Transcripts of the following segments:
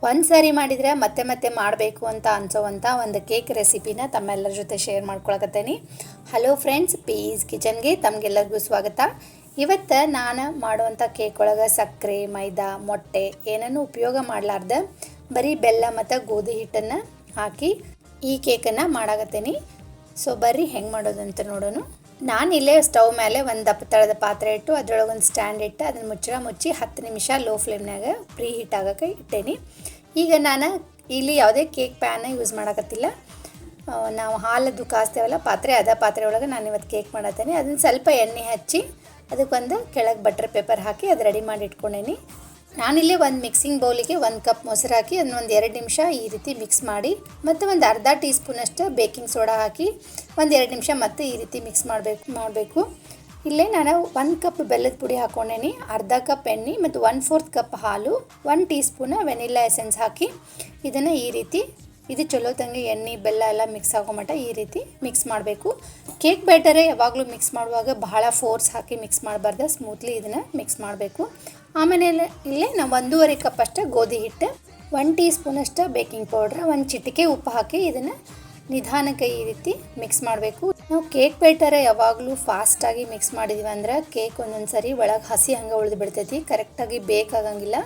ಒಂದು ಸಾರಿ ಮಾಡಿದರೆ ಮತ್ತೆ ಮತ್ತೆ ಮಾಡಬೇಕು ಅಂತ ಅನ್ಸೋವಂಥ ಒಂದು ಕೇಕ್ ರೆಸಿಪಿನ ತಮ್ಮೆಲ್ಲರ ಜೊತೆ ಶೇರ್ ಮಾಡ್ಕೊಳಕತ್ತೇನೆ. ಹಲೋ ಫ್ರೆಂಡ್ಸ್, ಪೀಸ್ ಕಿಚನ್ಗೆ ತಮಗೆಲ್ಲರಿಗೂ ಸ್ವಾಗತ. ಇವತ್ತು ನಾನು ಮಾಡುವಂಥ ಕೇಕ್ ಒಳಗೆ ಸಕ್ಕರೆ, ಮೈದಾ, ಮೊಟ್ಟೆ ಏನನ್ನು ಉಪಯೋಗ ಮಾಡಲಾರ್ದ ಬರೀ ಬೆಲ್ಲ ಮತ್ತು ಗೋಧಿ ಹಿಟ್ಟನ್ನು ಹಾಕಿ ಈ ಕೇಕನ್ನು ಮಾಡಾಕತ್ತೇನೆ. ಸೊ ಬರ್ರಿ ಹೆಂಗೆ ಮಾಡೋದಂತ ನೋಡೋಣ. ನಾನು ಇಲ್ಲೇ ಸ್ಟವ್ ಮೇಲೆ ಒಂದು ದಪ್ಪ ತಳದ ಪಾತ್ರೆ ಇಟ್ಟು ಅದರೊಳಗೆ ಒಂದು ಸ್ಟ್ಯಾಂಡ್ ಇಟ್ಟು ಅದನ್ನು ಮುಚ್ಚಿ 10 ನಿಮಿಷ ಲೋ ಫ್ಲೇಮ್ನಾಗ ಪ್ರೀ ಹೀಟ್ ಆಗೋಕ್ಕೆ ಇಟ್ಟೇನಿ. ಈಗ ನಾನು ಇಲ್ಲಿ ಯಾವುದೇ ಕೇಕ್ ಪ್ಯಾನ ಯೂಸ್ ಮಾಡೋಕತ್ತಿಲ್ಲ. ನಾವು ಹಾಲದ್ದು ಕಾಸ್ತೇವಲ್ಲ ಪಾತ್ರೆ, ಅದೇ ಪಾತ್ರೆ ಒಳಗೆ ನಾನು ಇವತ್ತು ಕೇಕ್ ಮಾಡತ್ತೇನೆ. ಅದನ್ನು ಸ್ವಲ್ಪ ಎಣ್ಣೆ ಹಚ್ಚಿ ಅದಕ್ಕೊಂದು ಕೆಳಗೆ ಬಟರ್ ಪೇಪರ್ ಹಾಕಿ ಅದು ರೆಡಿ ಮಾಡಿ ಇಟ್ಕೊಂಡೇನಿ. ನಾನಿಲ್ಲಿ ಒಂದು ಮಿಕ್ಸಿಂಗ್ ಬೌಲಿಗೆ 1 ಕಪ್ ಮೊಸರು ಹಾಕಿ ಅದನ್ನ ಒಂದು 2 ನಿಮಿಷ ಈ ರೀತಿ ಮಿಕ್ಸ್ ಮಾಡಿ, ಮತ್ತು ಒಂದು ಅರ್ಧ ಟೀ ಸ್ಪೂನಷ್ಟು ಬೇಕಿಂಗ್ ಸೋಡಾ ಹಾಕಿ ಒಂದು 2 ನಿಮಿಷ ಮತ್ತೆ ಈ ರೀತಿ ಮಿಕ್ಸ್ ಮಾಡಬೇಕು. ಇಲ್ಲೇ ನಾನು 1 ಕಪ್ ಬೆಲ್ಲದ ಪುಡಿ ಹಾಕ್ಕೊಂಡೇನಿ, ಅರ್ಧ ಕಪ್ ಎಣ್ಣೆ ಮತ್ತು 1/4 ಕಪ್ ಹಾಲು, 1 ಟೀ ಸ್ಪೂನ್ ವೆನಿಲ್ಲಾ ಎಸೆನ್ಸ್ ಹಾಕಿ ಇದನ್ನು ಈ ರೀತಿ ಇದು ಚಲೋ ತಂಗಿ ಎಣ್ಣೆ ಬೆಲ್ಲ ಎಲ್ಲ ಮಿಕ್ಸ್ ಆಗೋ ಮಟ್ಟ ಈ ರೀತಿ ಮಿಕ್ಸ್ ಮಾಡಬೇಕು. ಕೇಕ್ ಬ್ಯಾಟರೇ ಯಾವಾಗಲೂ ಮಿಕ್ಸ್ ಮಾಡುವಾಗ ಬಹಳ ಫೋರ್ಸ್ ಹಾಕಿ ಮಿಕ್ಸ್ ಮಾಡಬಾರ್ದು, ಸ್ಮೂತ್ಲಿ ಇದನ್ನು ಮಿಕ್ಸ್ ಮಾಡಬೇಕು. ಆಮೇಲೆ ಇಲ್ಲೇ ನಾವು 1.5 ಕಪ್ ಅಷ್ಟು ಗೋಧಿ ಹಿಟ್ಟು, 1 ಟೀ ಸ್ಪೂನಷ್ಟು ಬೇಕಿಂಗ್ ಪೌಡ್ರ್, 1 ಚಿಟಿಕೆ ಉಪ್ಪು ಹಾಕಿ ಇದನ್ನು ನಿಧಾನಕ್ಕೆ ಈ ರೀತಿ ಮಿಕ್ಸ್ ಮಾಡಬೇಕು. ನಾವು ಕೇಕ್ ಬ್ಯಾಟರ್ ಯಾವಾಗಲೂ ಫಾಸ್ಟಾಗಿ ಮಿಕ್ಸ್ ಮಾಡಿದ್ವಿ ಅಂದ್ರೆ ಕೇಕ್ ಒಂದೊಂದು ಸರಿ ಒಳಗೆ ಹಸಿ ಹಂಗೆ ಉಳಿದು ಬಿಡ್ತೈತಿ, ಕರೆಕ್ಟಾಗಿ ಬೇಕಾಗಂಗಿಲ್ಲ,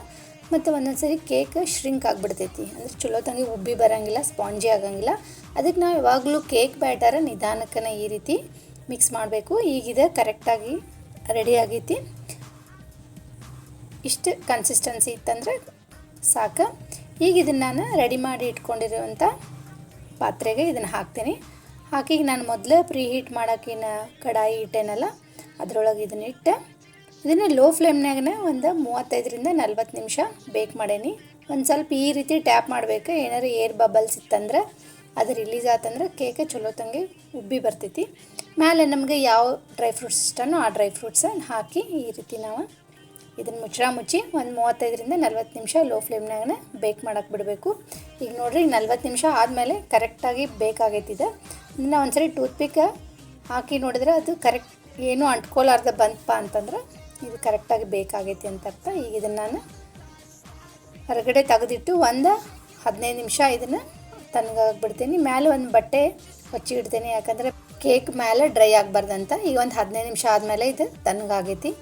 ಮತ್ತು ಒಂದೊಂದು ಸರಿ ಕೇಕ್ ಶ್ರಿಂಕ್ ಆಗಿಬಿಡ್ತೈತಿ, ಅಂದರೆ ಚಲೋ ತಂಗಿ ಉಬ್ಬಿ ಬರೋಂಗಿಲ್ಲ, ಸ್ಪಾಂಜಿ ಆಗಂಗಿಲ್ಲ. ಅದಕ್ಕೆ ನಾವು ಯಾವಾಗಲೂ ಕೇಕ್ ಬ್ಯಾಟರ್ ನಿಧಾನಕ್ಕನ ಈ ರೀತಿ ಮಿಕ್ಸ್ ಮಾಡಬೇಕು. ಈಗಿದೆ ಕರೆಕ್ಟಾಗಿ ರೆಡಿ ಆಗೈತಿ. ಇಷ್ಟು ಕನ್ಸಿಸ್ಟೆನ್ಸಿ ಇತ್ತಂದರೆ ಸಾಕು. ಈಗ ಇದನ್ನು ನಾನು ರೆಡಿ ಮಾಡಿ ಇಟ್ಕೊಂಡಿರುವಂಥ ಪಾತ್ರೆಗೆ ಇದನ್ನು ಹಾಕ್ತೀನಿ. ಹಾಕಿ ನಾನು ಮೊದಲೇ ಪ್ರೀ ಹೀಟ್ ಮಾಡೋಕ್ಕಿನ ಕಡಾಯಿ ಇಟ್ಟೇನಲ್ಲ ಅದರೊಳಗೆ ಇದನ್ನ ಇಟ್ಟು ಇದನ್ನು ಲೋ ಫ್ಲೇಮ್ನಾಗನೇ ಒಂದು 35ರಿಂದ 40 ನಿಮಿಷ ಬೇಕ್ ಮಾಡೇನಿ. ಒಂದು ಸ್ವಲ್ಪ ಈ ರೀತಿ ಟ್ಯಾಪ್ ಮಾಡಬೇಕು, ಏನಾರು ಏರ್ ಬಬಲ್ಸ್ ಇತ್ತಂದ್ರೆ ಅದು ರಿಲೀಸ್ ಆತಂದ್ರೆ ಕೇಕ್ ಚಲೋ ತಂಗಿ ಉಬ್ಬಿ ಬರ್ತೈತಿ. ಮೇಲೆ ನಮಗೆ ಯಾವ ಡ್ರೈ ಫ್ರೂಟ್ಸ್ ಇಷ್ಟನೋ ಆ ಡ್ರೈ ಫ್ರೂಟ್ಸನ್ನು ಹಾಕಿ ಈ ರೀತಿ ನಾವು ಇದನ್ನು ಮುಚ್ಚಿ ಒಂದು 35ರಿಂದ 40 ನಿಮಿಷ ಲೋ ಫ್ಲೇಮ್ನಾಗನೇ ಬೇಕ್ ಮಾಡೋಕ್ಕೆ ಬಿಡಬೇಕು. ಈಗ ನೋಡಿರಿ 40 ನಿಮಿಷ ಆದಮೇಲೆ ಕರೆಕ್ಟಾಗಿ ಬೇಕಾಗೈತಿದೆ. ಇದನ್ನು ಒಂದ್ಸರಿ ಟೂತ್ಪಿಕ್ ಹಾಕಿ ನೋಡಿದ್ರೆ ಅದು ಕರೆಕ್ಟ್ ಏನೂ ಅಂಟ್ಕೊಲಾರ್ದ ಬಂತಪ್ಪ ಅಂತಂದ್ರೆ ಇದು ಕರೆಕ್ಟಾಗಿ ಬೇಕಾಗೈತಿ ಅಂತ ಅರ್ಥ. ಈಗ ಇದನ್ನು ನಾನು ಹೊರಗಡೆ ತೆಗೆದಿಟ್ಟು ಒಂದು 15 ನಿಮಿಷ ಇದನ್ನು ತಣ್ಣಗಾಗ್ಬಿಡ್ತೀನಿ. ಮೇಲೆ ಒಂದು ಬಟ್ಟೆ ಹೊಚ್ಚಿ ಇಡ್ತೀನಿ, ಯಾಕಂದರೆ ಕೇಕ್ ಮೇಲೆ ಡ್ರೈ ಆಗಬಾರ್ದಂತ. ಈಗ ಒಂದು 15 ನಿಮಿಷ ಆದಮೇಲೆ ಇದು ತಣ್ಣಗಾಗೈತಿ.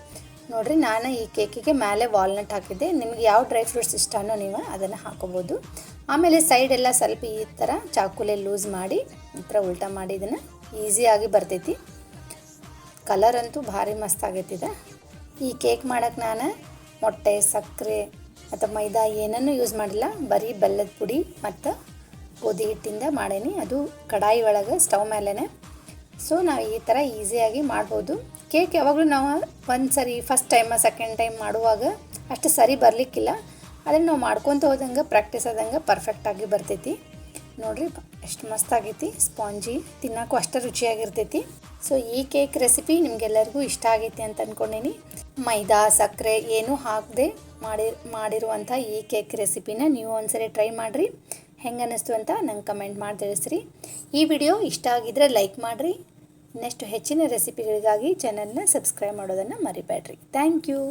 ನೋಡಿರಿ, ನಾನು ಈ ಕೇಕಿಗೆ ಮೇಲೆ ವಾಲ್ನಟ್ ಹಾಕಿದ್ದೆ. ನಿಮಗೆ ಯಾವ ಡ್ರೈ ಫ್ರೂಟ್ಸ್ ಇಷ್ಟನೋ ನೀವು ಅದನ್ನು ಹಾಕೋಬೋದು. ಆಮೇಲೆ ಸೈಡೆಲ್ಲ ಸ್ವಲ್ಪ ಈ ಥರ ಚಾಕುಲೆ ಲೂಸ್ ಮಾಡಿ ಈ ಥರ ಉಲ್ಟಾ ಮಾಡಿ ಇದನ್ನು ಈಸಿಯಾಗಿ ಬರ್ತೈತಿ. ಕಲರ್ ಅಂತೂ ಭಾರಿ ಮಸ್ತ್ ಆಗೈತಿದೆ. ಈ ಕೇಕ್ ಮಾಡೋಕ್ಕೆ ನಾನು ಮೊಟ್ಟೆ, ಸಕ್ಕರೆ ಮತ್ತು ಮೈದಾ ಏನನ್ನೂ ಯೂಸ್ ಮಾಡಿಲ್ಲ, ಬರೀ ಬೆಲ್ಲದ ಪುಡಿ ಮತ್ತು ಗೋಧಿ ಹಿಟ್ಟಿಂದ ಮಾಡೇನಿ, ಅದು ಕಡಾಯಿ ಒಳಗೆ ಸ್ಟವ್ ಮೇಲೇ. ಸೊ ನಾವು ಈ ಥರ ಈಸಿಯಾಗಿ ಮಾಡ್ಬೋದು. ಕೇಕ್ ಯಾವಾಗಲೂ ನಾವು ಒಂದು ಸರಿ ಫಸ್ಟ್ ಟೈಮ್ ಸೆಕೆಂಡ್ ಟೈಮ್ ಮಾಡುವಾಗ ಅಷ್ಟು ಸರಿ ಬರಲಿಕ್ಕಿಲ್ಲ, ಅದನ್ನು ನಾವು ಮಾಡ್ಕೊತ ಹೋದಂಗೆ ಪ್ರಾಕ್ಟೀಸ್ ಆದಂಗೆ ಪರ್ಫೆಕ್ಟಾಗಿ ಬರ್ತೈತಿ. ನೋಡಿರಿ ಎಷ್ಟು ಮಸ್ತಾಗೈತಿ, ಸ್ಪಾಂಜಿ, ತಿನ್ನೋಕ್ಕೂ ಅಷ್ಟು ರುಚಿಯಾಗಿರ್ತೈತಿ. ಸೊ ಈ ಕೇಕ್ ರೆಸಿಪಿ ನಿಮಗೆಲ್ಲರಿಗೂ ಇಷ್ಟ ಆಗೈತಿ ಅಂತ ಅಂದ್ಕೊಂಡೀನಿ. ಮೈದಾ, ಸಕ್ಕರೆ ಏನೂ ಹಾಕದೆ ಮಾಡಿರುವಂಥ ಈ ಕೇಕ್ ರೆಸಿಪಿನ ನೀವು ಒಂದ್ಸರಿ ಟ್ರೈ ಮಾಡಿರಿ. ಹೆಂಗೆ ಅನ್ನಿಸ್ತು ಅಂತ ನಂಗೆ ಕಮೆಂಟ್ ಮಾಡಿ ತಿಳಿಸ್ರಿ. ಈ ವಿಡಿಯೋ ಇಷ್ಟ ಆಗಿದ್ರೆ ಲೈಕ್ ಮಾಡಿರಿ. ಇನ್ನಷ್ಟು ಹೆಚ್ಚಿನ ರೆಸಿಪಿಗಳಿಗಾಗಿ ಚಾನಲ್ನ ಸಬ್ಸ್ಕ್ರೈಬ್ ಮಾಡೋದನ್ನು ಮರಿಬೇಡ್ರಿ. Thank you.